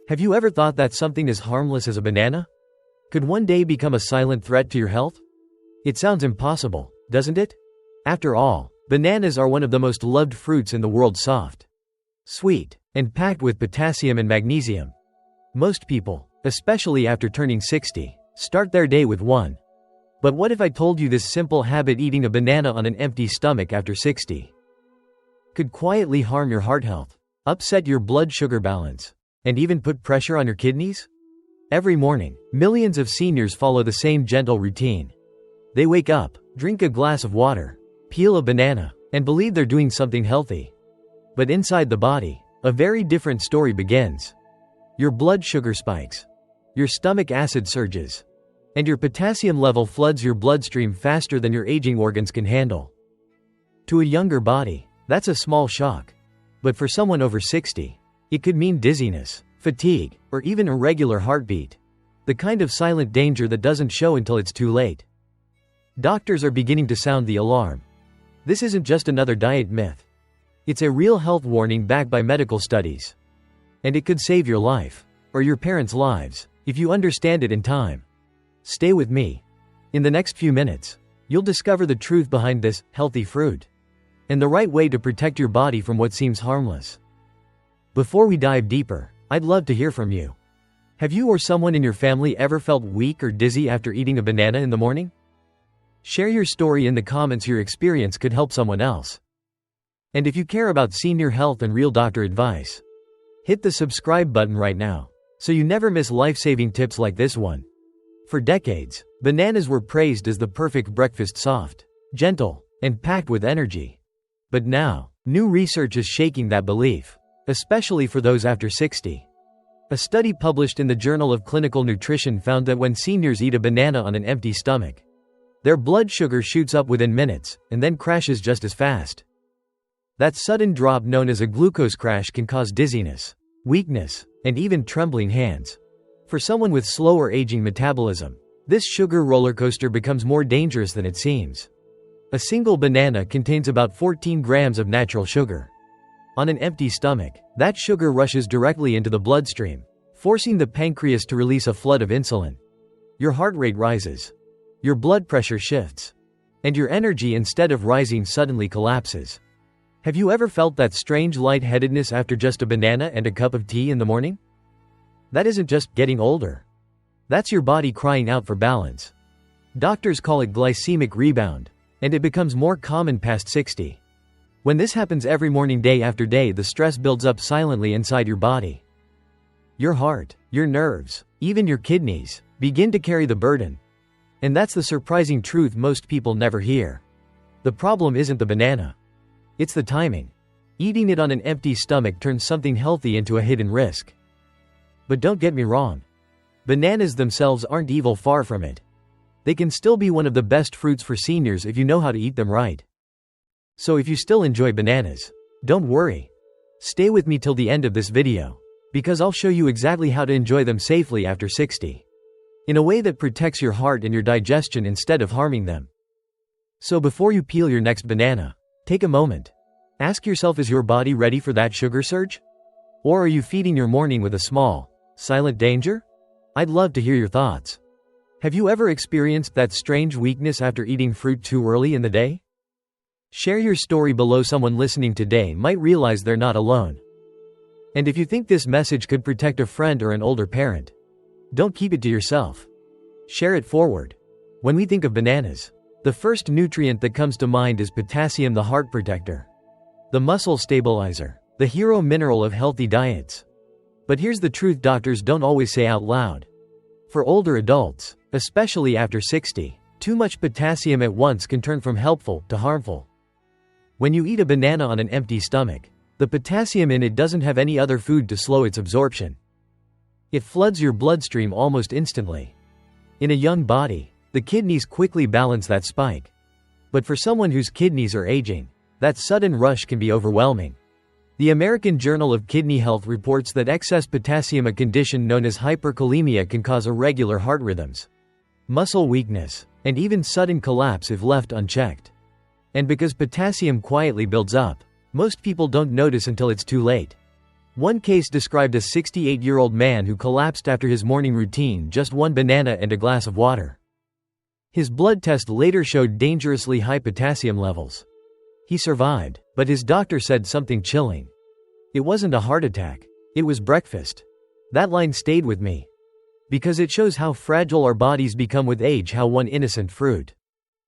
Have you ever thought that something as harmless as a banana could one day become a silent threat to your health? It sounds impossible, doesn't it? After all, bananas are one of the most loved fruits in the world, soft, sweet, and packed with potassium and magnesium. Most people, especially after turning 60, start their day with one. But what if I told you this simple habit, eating a banana on an empty stomach after 60, could quietly harm your heart health, upset your blood sugar balance, and even put pressure on your kidneys? Every morning, millions of seniors follow the same gentle routine. They wake up, drink a glass of water, peel a banana, and believe they're doing something healthy. But inside the body, a very different story begins. Your blood sugar spikes, your stomach acid surges, and your potassium level floods your bloodstream faster than your aging organs can handle. To a younger body, that's a small shock. But for someone over 60, it could mean dizziness, fatigue, or even irregular heartbeat. The kind of silent danger that doesn't show until it's too late. Doctors are beginning to sound the alarm. This isn't just another diet myth. It's a real health warning backed by medical studies. And it could save your life, or your parents' lives, if you understand it in time. Stay with me. In the next few minutes, you'll discover the truth behind this healthy fruit, and the right way to protect your body from what seems harmless. Before we dive deeper, I'd love to hear from you. Have you or someone in your family ever felt weak or dizzy after eating a banana in the morning? Share your story in the comments. Your experience could help someone else. And if you care about senior health and real doctor advice, hit the subscribe button right now, so you never miss life-saving tips like this one. For decades, bananas were praised as the perfect breakfast, soft, gentle, and packed with energy. But now, new research is shaking that belief, especially for those after 60. A study published in the Journal of Clinical Nutrition found that when seniors eat a banana on an empty stomach, their blood sugar shoots up within minutes, and then crashes just as fast. That sudden drop, known as a glucose crash, can cause dizziness, weakness, and even trembling hands. For someone with slower aging metabolism, this sugar roller coaster becomes more dangerous than it seems. A single banana contains about 14 grams of natural sugar. On an empty stomach, that sugar rushes directly into the bloodstream, forcing the pancreas to release a flood of insulin. Your heart rate rises, your blood pressure shifts, and your energy, instead of rising, suddenly collapses. Have you ever felt that strange lightheadedness after just a banana and a cup of tea in the morning? That isn't just getting older. That's your body crying out for balance. Doctors call it glycemic rebound, and it becomes more common past 60. When this happens every morning, day after day, the stress builds up silently inside your body. Your heart, your nerves, even your kidneys, begin to carry the burden. And that's the surprising truth most people never hear. The problem isn't the banana. It's the timing. Eating it on an empty stomach turns something healthy into a hidden risk. But don't get me wrong. Bananas themselves aren't evil, far from it. They can still be one of the best fruits for seniors if you know how to eat them right. So if you still enjoy bananas, don't worry. Stay with me till the end of this video, because I'll show you exactly how to enjoy them safely after 60. In a way that protects your heart and your digestion instead of harming them. So before you peel your next banana, take a moment. Ask yourself, is your body ready for that sugar surge? Or are you feeding your morning with a small, silent danger? I'd love to hear your thoughts. Have you ever experienced that strange weakness after eating fruit too early in the day? Share your story below. Someone listening today might realize they're not alone. And if you think this message could protect a friend or an older parent, don't keep it to yourself. Share it forward. When we think of bananas, the first nutrient that comes to mind is potassium, the heart protector, the muscle stabilizer, the hero mineral of healthy diets. But here's the truth doctors don't always say out loud. For older adults, especially after 60, too much potassium at once can turn from helpful to harmful. When you eat a banana on an empty stomach, the potassium in it doesn't have any other food to slow its absorption. It floods your bloodstream almost instantly. In a young body, the kidneys quickly balance that spike. But for someone whose kidneys are aging, that sudden rush can be overwhelming. The American Journal of Kidney Health reports that excess potassium, a condition known as hyperkalemia, can cause irregular heart rhythms, muscle weakness, and even sudden collapse if left unchecked. And because potassium quietly builds up, most people don't notice until it's too late. One case described a 68-year-old man who collapsed after his morning routine, just one banana and a glass of water. His blood test later showed dangerously high potassium levels. He survived, but his doctor said something chilling. It wasn't a heart attack. It was breakfast. That line stayed with me. Because it shows how fragile our bodies become with age, how one innocent fruit,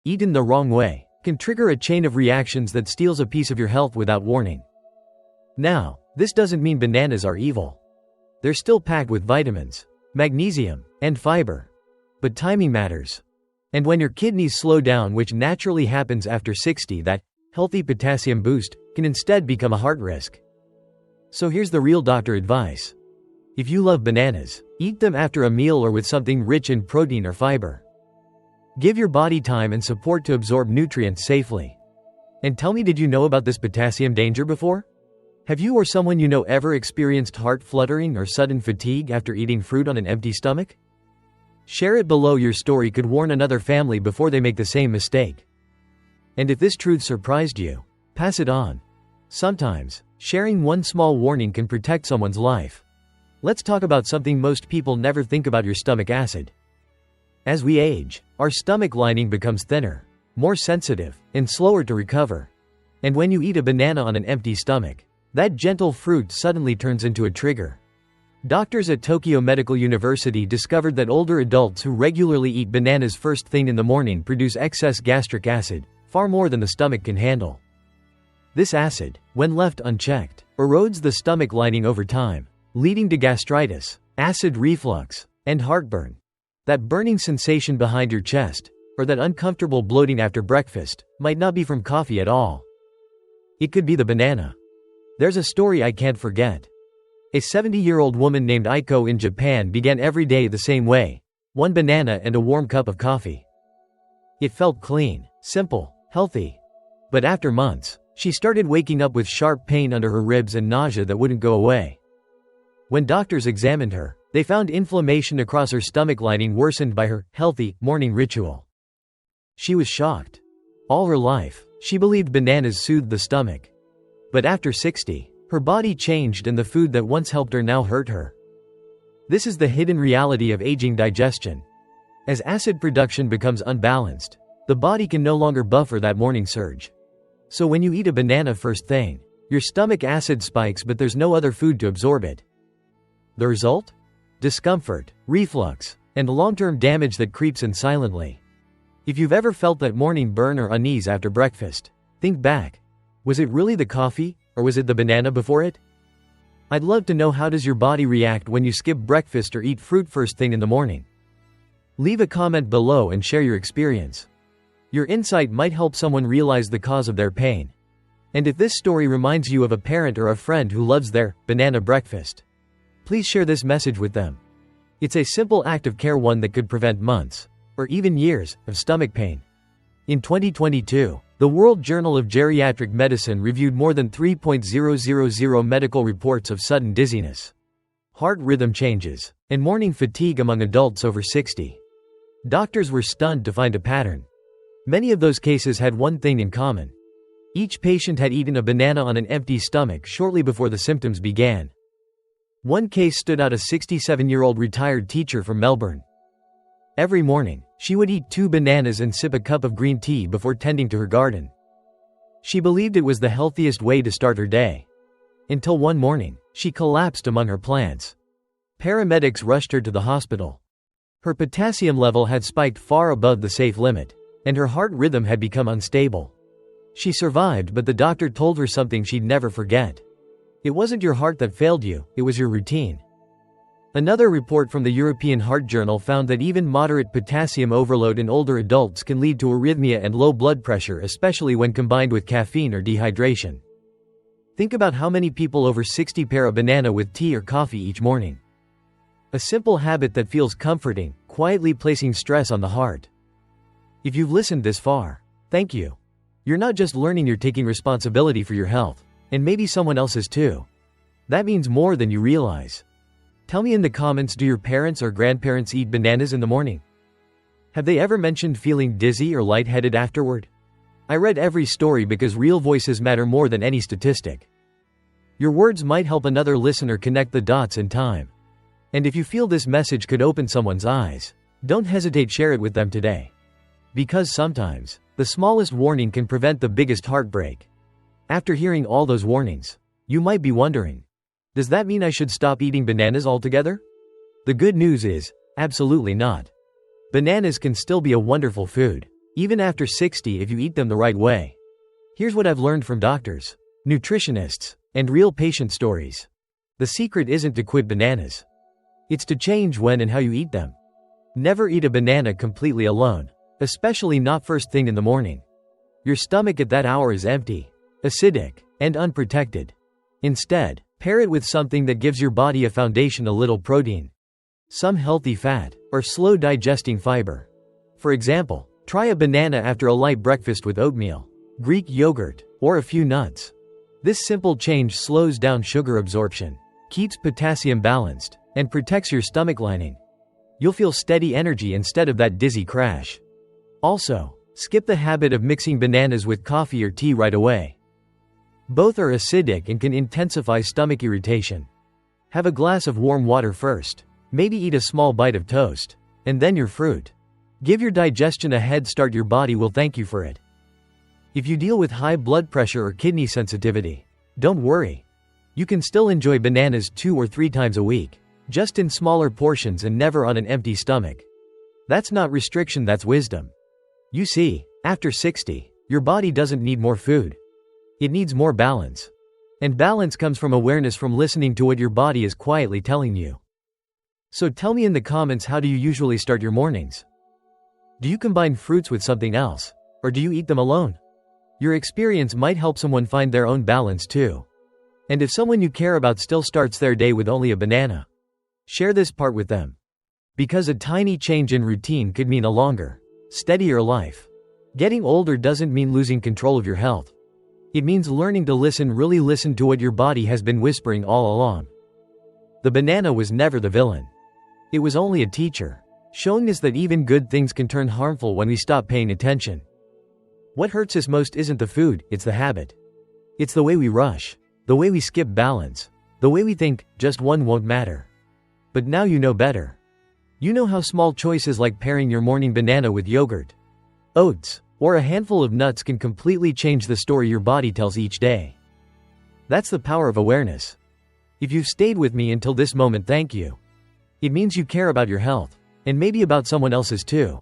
eaten the wrong way, can trigger a chain of reactions that steals a piece of your health without warning. Now, this doesn't mean bananas are evil. They're still packed with vitamins, magnesium, and fiber. But timing matters. And when your kidneys slow down, which naturally happens after 60, that healthy potassium boost can instead become a heart risk. So here's the real doctor advice. If you love bananas, eat them after a meal or with something rich in protein or fiber. Give your body time and support to absorb nutrients safely. And tell me, did you know about this potassium danger before? Have you or someone you know ever experienced heart fluttering or sudden fatigue after eating fruit on an empty stomach? Share it below. Your story could warn another family before they make the same mistake. And if this truth surprised you, pass it on. Sometimes, sharing one small warning can protect someone's life. Let's talk about something most people never think about: your stomach acid. As we age, our stomach lining becomes thinner, more sensitive, and slower to recover. And when you eat a banana on an empty stomach, that gentle fruit suddenly turns into a trigger. Doctors at Tokyo Medical University discovered that older adults who regularly eat bananas first thing in the morning produce excess gastric acid, far more than the stomach can handle. This acid, when left unchecked, erodes the stomach lining over time, leading to gastritis, acid reflux, and heartburn. That burning sensation behind your chest, or that uncomfortable bloating after breakfast, might not be from coffee at all. It could be the banana. There's a story I can't forget. A 70-year-old woman named Aiko in Japan began every day the same way: one banana and a warm cup of coffee. It felt clean, simple, healthy. But after months, she started waking up with sharp pain under her ribs and nausea that wouldn't go away. When doctors examined her, they found inflammation across her stomach lining worsened by her healthy morning ritual. She was shocked. All her life, she believed bananas soothed the stomach. But after 60, her body changed and the food that once helped her now hurt her. This is the hidden reality of aging digestion. As acid production becomes unbalanced, the body can no longer buffer that morning surge. So when you eat a banana first thing, your stomach acid spikes, but there's no other food to absorb it. The result? Discomfort, reflux, and long-term damage that creeps in silently. If you've ever felt that morning burn or unease after breakfast, think back. Was it really the coffee, or was it the banana before it? I'd love to know, how does your body react when you skip breakfast or eat fruit first thing in the morning? Leave a comment below and share your experience. Your insight might help someone realize the cause of their pain. And if this story reminds you of a parent or a friend who loves their banana breakfast, please share this message with them. It's a simple act of care, one that could prevent months, or even years, of stomach pain. In 2022, the World Journal of Geriatric Medicine reviewed more than 3,000 medical reports of sudden dizziness, heart rhythm changes, and morning fatigue among adults over 60. Doctors were stunned to find a pattern. Many of those cases had one thing in common. Each patient had eaten a banana on an empty stomach shortly before the symptoms began. One case stood out: a 67-year-old retired teacher from Melbourne. Every morning, she would eat 2 bananas and sip a cup of green tea before tending to her garden. She believed it was the healthiest way to start her day. Until one morning, she collapsed among her plants. Paramedics rushed her to the hospital. Her potassium level had spiked far above the safe limit, and her heart rhythm had become unstable. She survived, but the doctor told her something she'd never forget. It wasn't your heart that failed you, it was your routine. Another report from the European Heart Journal found that even moderate potassium overload in older adults can lead to arrhythmia and low blood pressure, especially when combined with caffeine or dehydration. Think about how many people over 60 pair a banana with tea or coffee each morning. A simple habit that feels comforting, quietly placing stress on the heart. If you've listened this far, thank you. You're not just learning, you're taking responsibility for your health, and maybe someone else's too. That means more than you realize. Tell me in the comments, do your parents or grandparents eat bananas in the morning? Have they ever mentioned feeling dizzy or lightheaded afterward? I read every story because real voices matter more than any statistic. Your words might help another listener connect the dots in time. And if you feel this message could open someone's eyes, don't hesitate, share it with them today. Because sometimes, the smallest warning can prevent the biggest heartbreak. After hearing all those warnings, you might be wondering, does that mean I should stop eating bananas altogether? The good news is, absolutely not. Bananas can still be a wonderful food, even after 60 if you eat them the right way. Here's what I've learned from doctors, nutritionists, and real patient stories. The secret isn't to quit bananas. It's to change when and how you eat them. Never eat a banana completely alone, especially not first thing in the morning. Your stomach at that hour is empty, acidic, and unprotected. Instead, pair it with something that gives your body a foundation: a little protein, some healthy fat, or slow digesting fiber. For example, try a banana after a light breakfast with oatmeal, Greek yogurt, or a few nuts. This simple change slows down sugar absorption, keeps potassium balanced, and protects your stomach lining. You'll feel steady energy instead of that dizzy crash. Also, skip the habit of mixing bananas with coffee or tea right away. Both are acidic and can intensify stomach irritation. Have a glass of warm water first. Maybe eat a small bite of toast, and then your fruit. Give your digestion a head start. Your body will thank you for it. If you deal with high blood pressure or kidney sensitivity, don't worry. You can still enjoy bananas 2 or 3 times a week, just in smaller portions and never on an empty stomach. That's not restriction, that's wisdom. You see, after 60, your body doesn't need more food. It needs more balance. And balance comes from awareness, from listening to what your body is quietly telling you. So tell me in the comments, how do you usually start your mornings? Do you combine fruits with something else? Or do you eat them alone? Your experience might help someone find their own balance too. And if someone you care about still starts their day with only a banana, share this part with them. Because a tiny change in routine could mean a longer, steadier life. Getting older doesn't mean losing control of your health. It means learning to listen, really listen to what your body has been whispering all along. The banana was never the villain. It was only a teacher, showing us that even good things can turn harmful when we stop paying attention. What hurts us most isn't the food, it's the habit. It's the way we rush, the way we skip balance, the way we think, just one won't matter. But now you know better. You know how small choices like pairing your morning banana with yogurt, oats, or a handful of nuts can completely change the story your body tells each day. That's the power of awareness. If you've stayed with me until this moment, thank you. It means you care about your health, and maybe about someone else's too.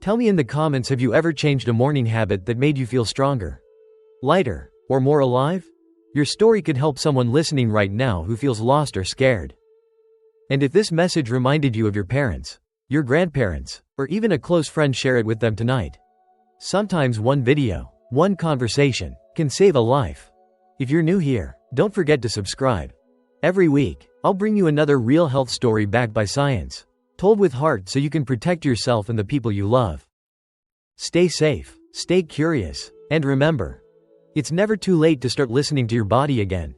Tell me in the comments, have you ever changed a morning habit that made you feel stronger, lighter, or more alive? Your story could help someone listening right now who feels lost or scared. And if this message reminded you of your parents, your grandparents, or even a close friend, share it with them tonight. Sometimes one video, one conversation, can save a life. If you're new here, don't forget to subscribe. Every week, I'll bring you another real health story backed by science, told with heart so you can protect yourself and the people you love. Stay safe, stay curious, and remember, it's never too late to start listening to your body again.